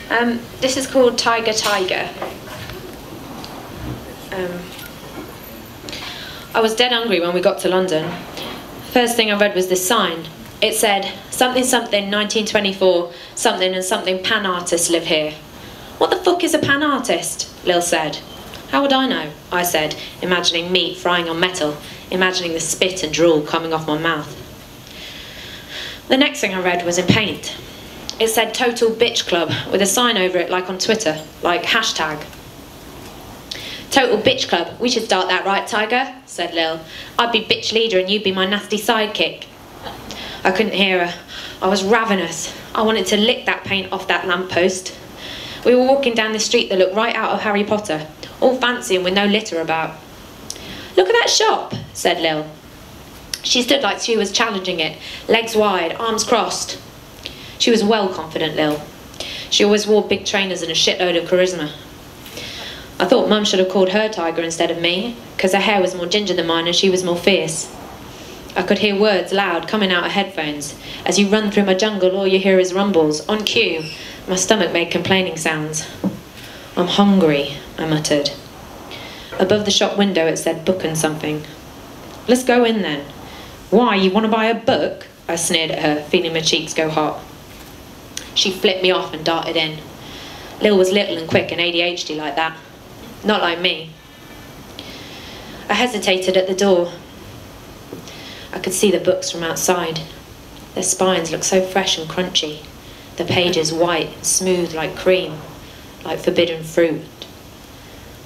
This is called Tiger Tiger. I was dead hungry when we got to London. First thing I read was this sign. It said, something something 1924, something and something pan artists live here. What the fuck is a pan artist? Lil said. How would I know? I said, imagining meat frying on metal, imagining the spit and drool coming off my mouth. The next thing I read was in paint. It said Total Bitch Club with a sign over it like on Twitter, like hashtag. Total Bitch Club, we should start that, right, Tiger? Said Lil. I'd be bitch leader and you'd be my nasty sidekick. I couldn't hear her. I was ravenous. I wanted to lick that paint off that lamppost. We were walking down the street that looked right out of Harry Potter, all fancy and with no litter about. Look at that shop, said Lil. She stood like she was challenging it, legs wide, arms crossed. She was well confident, Lil. She always wore big trainers and a shitload of charisma. I thought Mum should have called her Tiger instead of me, because her hair was more ginger than mine and she was more fierce. I could hear words loud coming out of headphones. As you run through my jungle, all you hear is rumbles. On cue, my stomach made complaining sounds. I'm hungry, I muttered. Above the shop window it said book and something. Let's go in then. Why, you want to buy a book? I sneered at her, feeling my cheeks go hot. She flipped me off and darted in. Lil was little and quick and ADHD like that. Not like me. I hesitated at the door. I could see the books from outside. Their spines looked so fresh and crunchy. The pages white, smooth like cream, like forbidden fruit.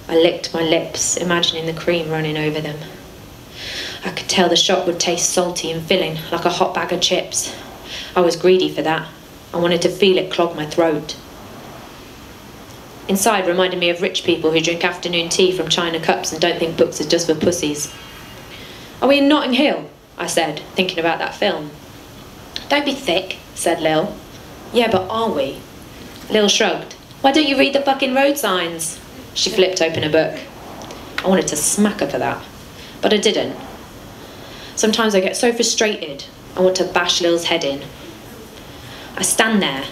I licked my lips, imagining the cream running over them. I could tell the shop would taste salty and filling, like a hot bag of chips. I was greedy for that. I wanted to feel it clog my throat. Inside reminded me of rich people who drink afternoon tea from china cups and don't think books are just for pussies. Are we in Notting Hill? I said, thinking about that film. Don't be thick, said Lil. Yeah, but are we? Lil shrugged. Why don't you read the fucking road signs? She flipped open a book. I wanted to smack her for that, but I didn't. Sometimes I get so frustrated, I want to bash Lil's head in. I stand there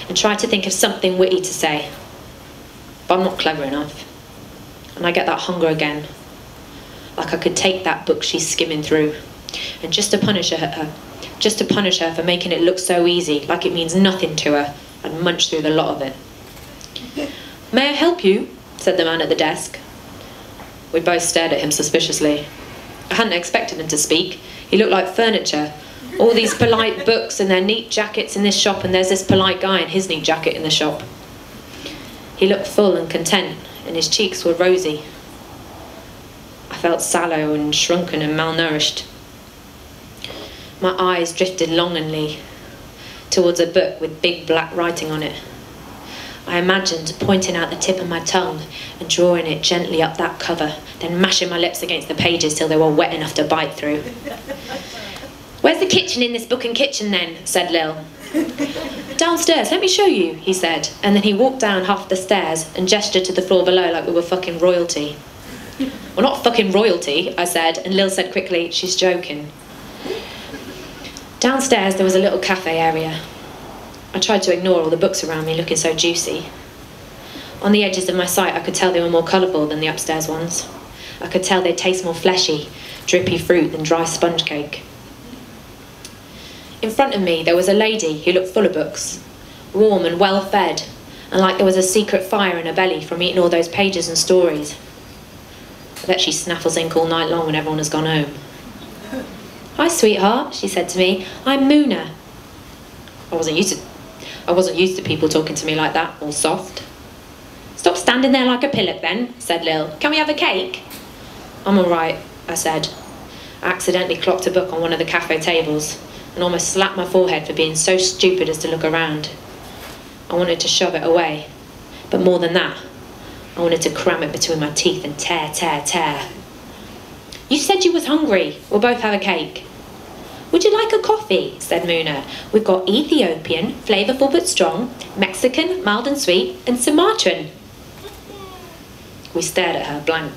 and try to think of something witty to say, but I'm not clever enough. And I get that hunger again, like I could take that book she's skimming through, and just to punish her for making it look so easy, like it means nothing to her, I'd munch through the lot of it. May I help you? Said the man at the desk. We both stared at him suspiciously. I hadn't expected him to speak. He looked like furniture. All these polite books and their neat jackets in this shop, and there's this polite guy in his neat jacket in the shop. He looked full and content, and his cheeks were rosy. I felt sallow and shrunken and malnourished. My eyes drifted longingly towards a book with big black writing on it. I imagined pointing out the tip of my tongue and drawing it gently up that cover, then mashing my lips against the pages till they were wet enough to bite through. Where's the kitchen in this book and kitchen then? Said Lil. Downstairs, let me show you, he said, and then he walked down half the stairs and gestured to the floor below like we were fucking royalty. We're not fucking royalty, I said, and Lil said quickly, she's joking. Downstairs there was a little cafe area. I tried to ignore all the books around me looking so juicy. On the edges of my sight I could tell they were more colourful than the upstairs ones. I could tell they'd taste more fleshy, drippy fruit than dry sponge cake. In front of me there was a lady who looked full of books, warm and well fed, and like there was a secret fire in her belly from eating all those pages and stories. I bet she snaffles ink all night long when everyone has gone home. Hi sweetheart, she said to me, I'm Moona. I wasn't used to people talking to me like that, all soft. Stop standing there like a pillock then, said Lil. Can we have a cake? I'm all right, I said. I accidentally clocked a book on one of the cafe tables and almost slapped my forehead for being so stupid as to look around. I wanted to shove it away, but more than that, I wanted to cram it between my teeth and tear, tear, tear. You said you was hungry. We'll both have a cake. Would you like a coffee? Said Moona. We've got Ethiopian, flavourful but strong, Mexican, mild and sweet, and Sumatran. We stared at her, blank.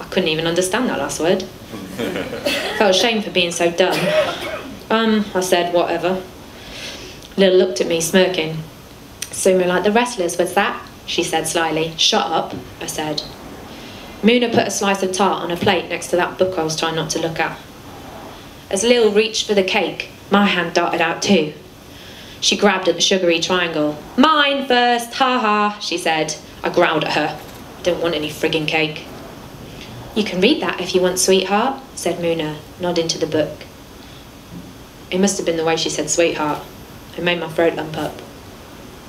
I couldn't even understand that last word. Felt ashamed for being so dumb. I said, whatever. Lil looked at me, smirking. Sumo like the wrestlers, was that? She said slyly. Shut up, I said. Muna put a slice of tart on a plate next to that book I was trying not to look at. As Lil reached for the cake, my hand darted out too. She grabbed at the sugary triangle. Mine first, ha ha, she said. I growled at her. I don't want any frigging cake. You can read that if you want, sweetheart, said Muna, nodding to the book. It must have been the way she said sweetheart. It made my throat lump up.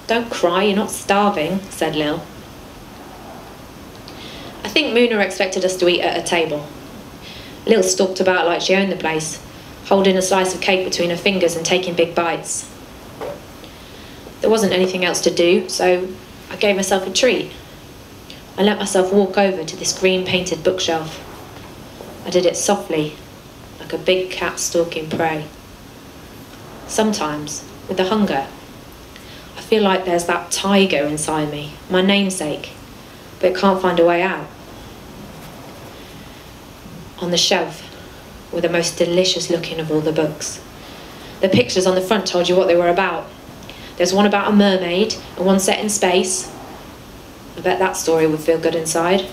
Don't cry, you're not starving, said Lil. I think Muna expected us to eat at a table. Lil stalked about like she owned the place, holding a slice of cake between her fingers and taking big bites. There wasn't anything else to do, so I gave myself a treat. I let myself walk over to this green-painted bookshelf. I did it softly, like a big cat stalking prey. Sometimes, with the hunger, I feel like there's that tiger inside me, my namesake, but it can't find a way out. On the shelf were the most delicious looking of all the books. The pictures on the front told you what they were about. There's one about a mermaid and one set in space. I bet that story would feel good inside.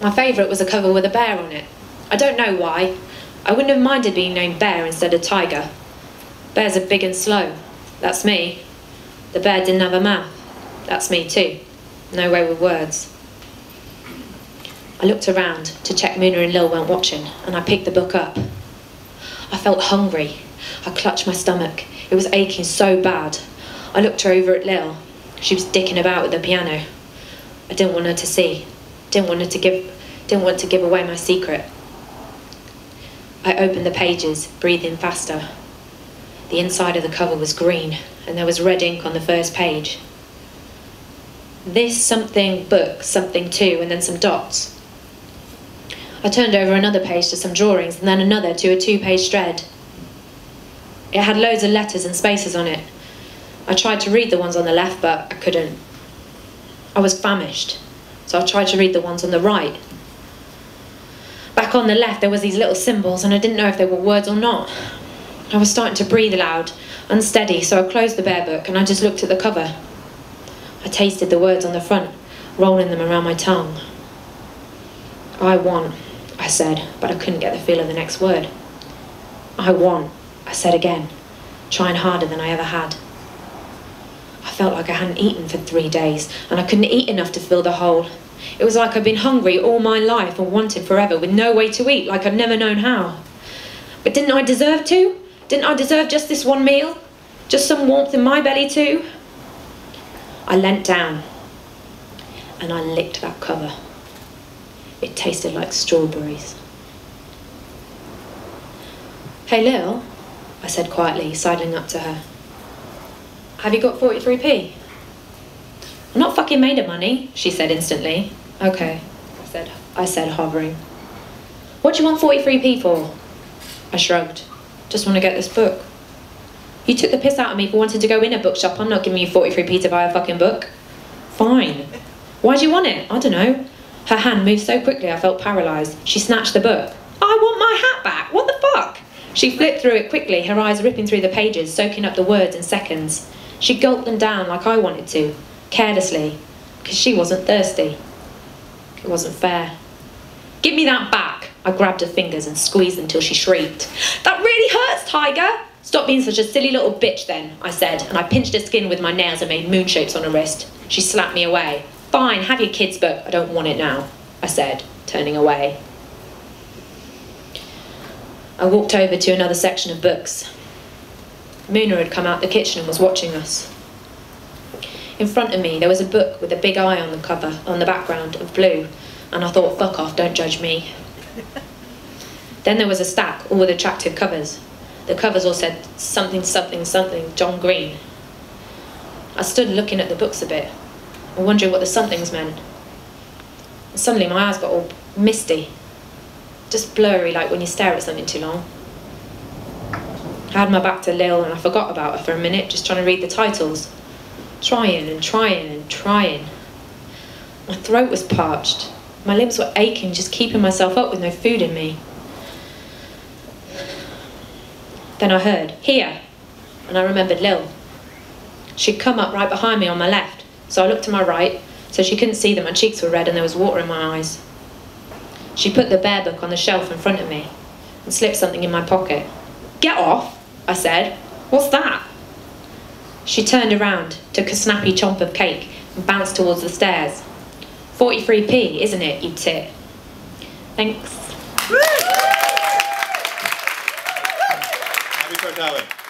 My favourite was a cover with a bear on it. I don't know why. I wouldn't have minded being named Bear instead of Tiger. Bears are big and slow. That's me. The bear didn't have a mouth. That's me too. No way with words. I looked around to check Muna and Lil weren't watching, and I picked the book up. I felt hungry. I clutched my stomach. It was aching so bad. I looked over at Lil. She was dicking about with the piano. I didn't want her to see. Didn't want to give away my secret. I opened the pages, breathing faster. The inside of the cover was green, and there was red ink on the first page. This something book, something two, and then some dots. I turned over another page to some drawings, and then another to a 2-page thread. It had loads of letters and spaces on it. I tried to read the ones on the left, but I couldn't. I was famished, so I tried to read the ones on the right. Back on the left, there was these little symbols, and I didn't know if they were words or not. I was starting to breathe loud, unsteady, so I closed the bare book, and I just looked at the cover. I tasted the words on the front, rolling them around my tongue. I want, I said, but I couldn't get the feel of the next word. I want, I said again, trying harder than I ever had. I felt like I hadn't eaten for 3 days, and I couldn't eat enough to fill the hole. It was like I'd been hungry all my life and wanted forever, with no way to eat, like I'd never known how. But didn't I deserve to? Didn't I deserve just this one meal? Just some warmth in my belly too? I leant down, and I licked that cover. It tasted like strawberries. Hey Lil, I said quietly, sidling up to her. Have you got 43p? I'm not fucking made of money, she said instantly. Okay, I said, hovering. What do you want 43p for? I shrugged. Just want to get this book. You took the piss out of me for wanting to go in a bookshop. I'm not giving you 43p to buy a fucking book. Fine. Why do you want it? I don't know. Her hand moved so quickly I felt paralysed. She snatched the book. I want my hat back. What the fuck? She flipped through it quickly, her eyes ripping through the pages, soaking up the words in seconds. She gulped them down like I wanted to, carelessly, because she wasn't thirsty. It wasn't fair. Give me that back. I grabbed her fingers and squeezed them till she shrieked. That really hurts, Tiger. Stop being such a silly little bitch then, I said, and I pinched her skin with my nails and made moon shapes on her wrist. She slapped me away. Fine, have your kid's book. I don't want it now, I said, turning away. I walked over to another section of books. Muna had come out the kitchen and was watching us. In front of me, there was a book with a big eye on the cover, on the background of blue, and I thought, fuck off, don't judge me. Then there was a stack, all with attractive covers. The covers all said something, something, something, John Green. I stood looking at the books a bit, and wondering what the somethings meant. And suddenly my eyes got all misty, just blurry, like when you stare at something too long. I had my back to Lil and I forgot about her for a minute, just trying to read the titles. Trying and trying and trying. My throat was parched. My limbs were aching, just keeping myself up with no food in me. Then I heard, here, and I remembered Lil. She'd come up right behind me on my left, so I looked to my right, so she couldn't see that my cheeks were red and there was water in my eyes. She put the bear book on the shelf in front of me and slipped something in my pocket. "Get off," I said. "What's that?" She turned around, took a snappy chomp of cake and bounced towards the stairs. 43p, isn't it, you tit? Thanks. Abigailtarttelin.